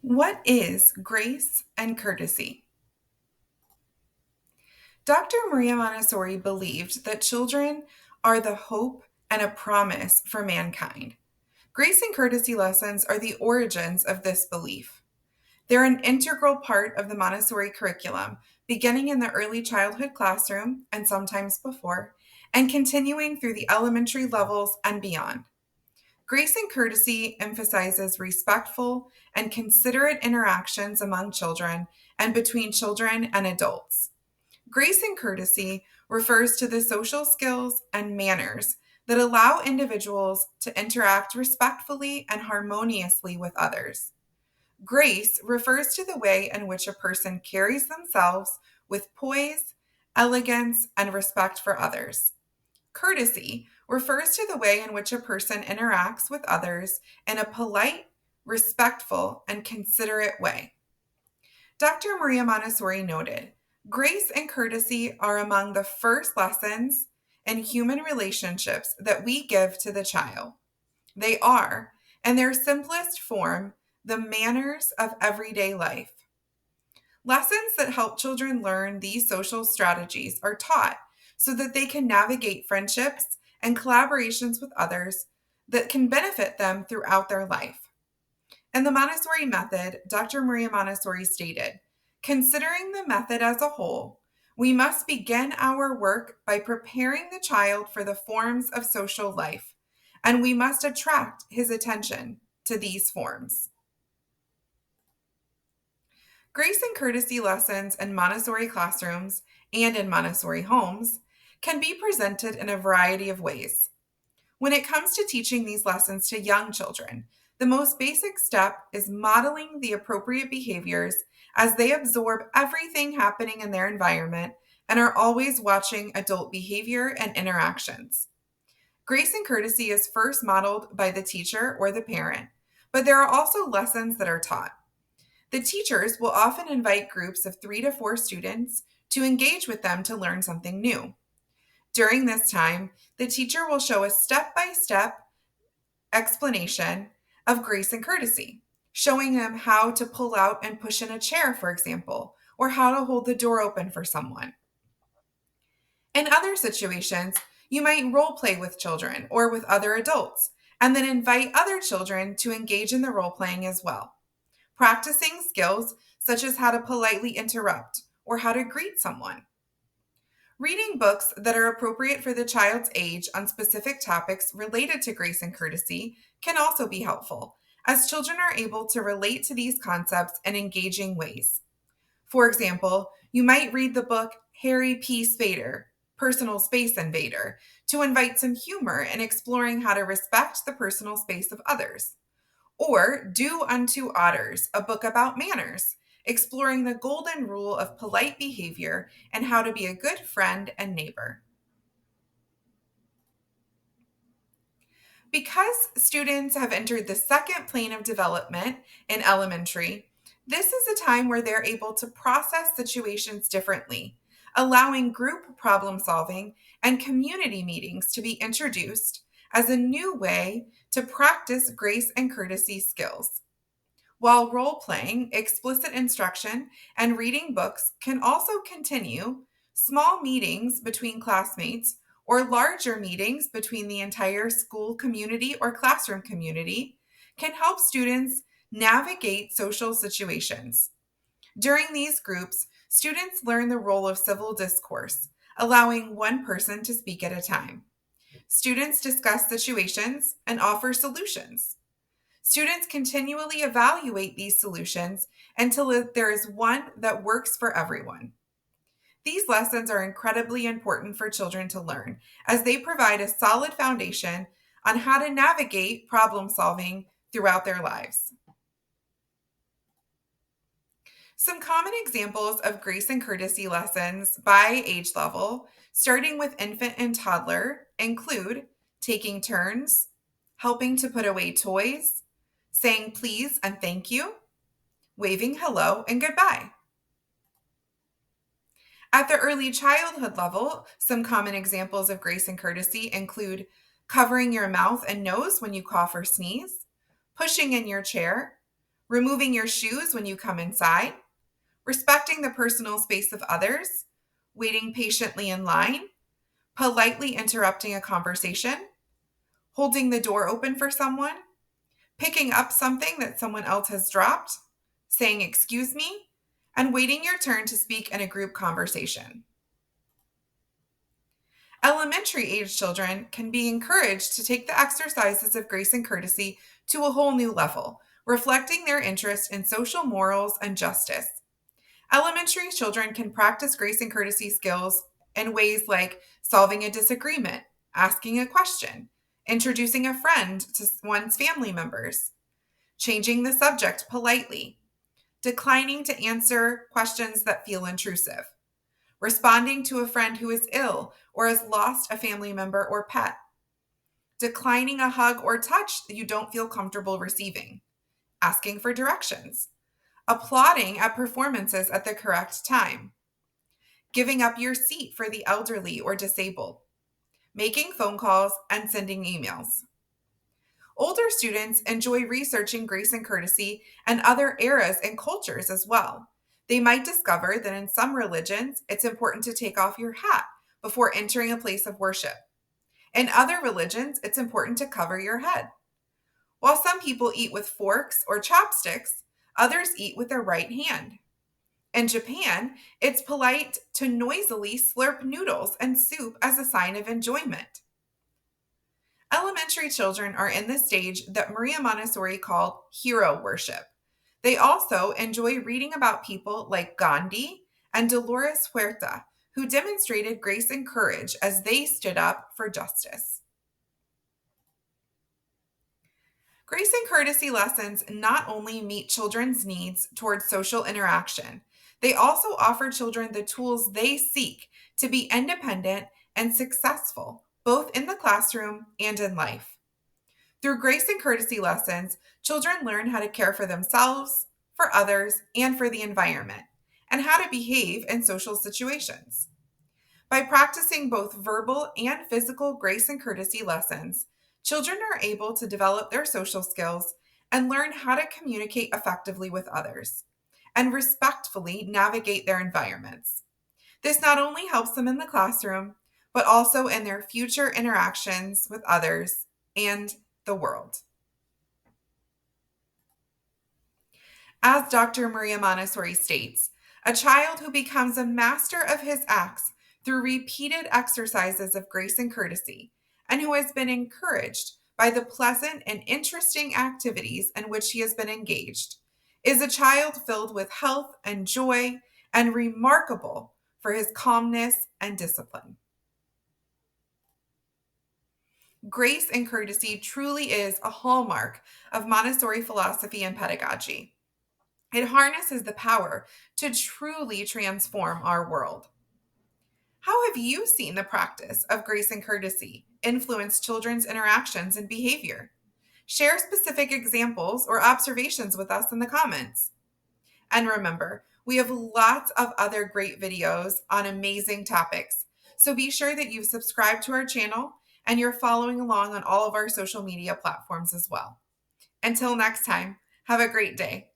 What is grace and courtesy? Dr. Maria Montessori believed that children are the hope and a promise for mankind. Grace and courtesy lessons are the origins of this belief. They're an integral part of the Montessori curriculum, beginning in the early childhood classroom and sometimes before, and continuing through the elementary levels and beyond. Grace and courtesy emphasizes respectful and considerate interactions among children and between children and adults. Grace and courtesy refers to the social skills and manners that allow individuals to interact respectfully and harmoniously with others. Grace refers to the way in which a person carries themselves with poise, elegance, and respect for others. Courtesy refers to the way in which a person interacts with others in a polite, respectful, and considerate way. Dr. Maria Montessori noted, grace and courtesy are among the first lessons in human relationships that we give to the child. They are, in their simplest form, the manners of everyday life. Lessons that help children learn these social strategies are taught so that they can navigate friendships and collaborations with others that can benefit them throughout their life. In the Montessori method, Dr. Maria Montessori stated, considering the method as a whole, we must begin our work by preparing the child for the forms of social life, and we must attract his attention to these forms. Grace and courtesy lessons in Montessori classrooms and in Montessori homes can be presented in a variety of ways. When it comes to teaching these lessons to young children, the most basic step is modeling the appropriate behaviors as they absorb everything happening in their environment and are always watching adult behavior and interactions. Grace and courtesy is first modeled by the teacher or the parent, but there are also lessons that are taught. The teachers will often invite groups of 3 to 4 students to engage with them to learn something new. During this time, the teacher will show a step-by-step explanation of grace and courtesy, showing them how to pull out and push in a chair, for example, or how to hold the door open for someone. In other situations, you might role play with children or with other adults, and then invite other children to engage in the role playing as well. Practicing skills such as how to politely interrupt or how to greet someone. Reading books that are appropriate for the child's age on specific topics related to grace and courtesy can also be helpful, as children are able to relate to these concepts in engaging ways. For example, you might read the book Harry P. Spader, Personal Space Invader, to invite some humor in exploring how to respect the personal space of others. Or Do Unto Otters, a book about manners, exploring the golden rule of polite behavior and how to be a good friend and neighbor. Because students have entered the second plane of development in elementary, this is a time where they're able to process situations differently, allowing group problem solving and community meetings to be introduced as a new way to practice grace and courtesy skills. While role playing, explicit instruction, and reading books can also continue, small meetings between classmates or larger meetings between the entire school community or classroom community can help students navigate social situations. During these groups, students learn the role of civil discourse, allowing one person to speak at a time. Students discuss situations and offer solutions. Students continually evaluate these solutions until there is one that works for everyone. These lessons are incredibly important for children to learn, as they provide a solid foundation on how to navigate problem solving throughout their lives. Some common examples of grace and courtesy lessons by age level, starting with infant and toddler, include taking turns, helping to put away toys, saying please and thank you, waving hello and goodbye. At the early childhood level, some common examples of grace and courtesy include covering your mouth and nose when you cough or sneeze, pushing in your chair, removing your shoes when you come inside, respecting the personal space of others, waiting patiently in line, politely interrupting a conversation, holding the door open for someone, picking up something that someone else has dropped, saying excuse me, and waiting your turn to speak in a group conversation. Elementary age children can be encouraged to take the exercises of grace and courtesy to a whole new level, reflecting their interest in social morals and justice. Elementary children can practice grace and courtesy skills in ways like solving a disagreement, asking a question, introducing a friend to one's family members, changing the subject politely, declining to answer questions that feel intrusive, responding to a friend who is ill or has lost a family member or pet, declining a hug or touch that you don't feel comfortable receiving, asking for directions, applauding at performances at the correct time, giving up your seat for the elderly or disabled, making phone calls and sending emails. Older students enjoy researching grace and courtesy and other eras and cultures as well. They might discover that in some religions, it's important to take off your hat before entering a place of worship. In other religions, it's important to cover your head. While some people eat with forks or chopsticks, others eat with their right hand. In Japan, it's polite to noisily slurp noodles and soup as a sign of enjoyment. Elementary children are in the stage that Maria Montessori called hero worship. They also enjoy reading about people like Gandhi and Dolores Huerta, who demonstrated grace and courage as they stood up for justice. Grace and courtesy lessons not only meet children's needs towards social interaction, they also offer children the tools they seek to be independent and successful, both in the classroom and in life. Through grace and courtesy lessons, children learn how to care for themselves, for others, and for the environment, and how to behave in social situations. By practicing both verbal and physical grace and courtesy lessons, children are able to develop their social skills and learn how to communicate effectively with others and respectfully navigate their environments. This not only helps them in the classroom, but also in their future interactions with others and the world. As Dr. Maria Montessori states, a child who becomes a master of his acts through repeated exercises of grace and courtesy, and who has been encouraged by the pleasant and interesting activities in which he has been engaged, is a child filled with health and joy and remarkable for his calmness and discipline. Grace and courtesy truly is a hallmark of Montessori philosophy and pedagogy. It harnesses the power to truly transform our world. How have you seen the practice of grace and courtesy influence children's interactions and behavior? Share specific examples or observations with us in the comments. And remember, we have lots of other great videos on amazing topics. So be sure that you've subscribed to our channel and you're following along on all of our social media platforms as well. Until next time, have a great day.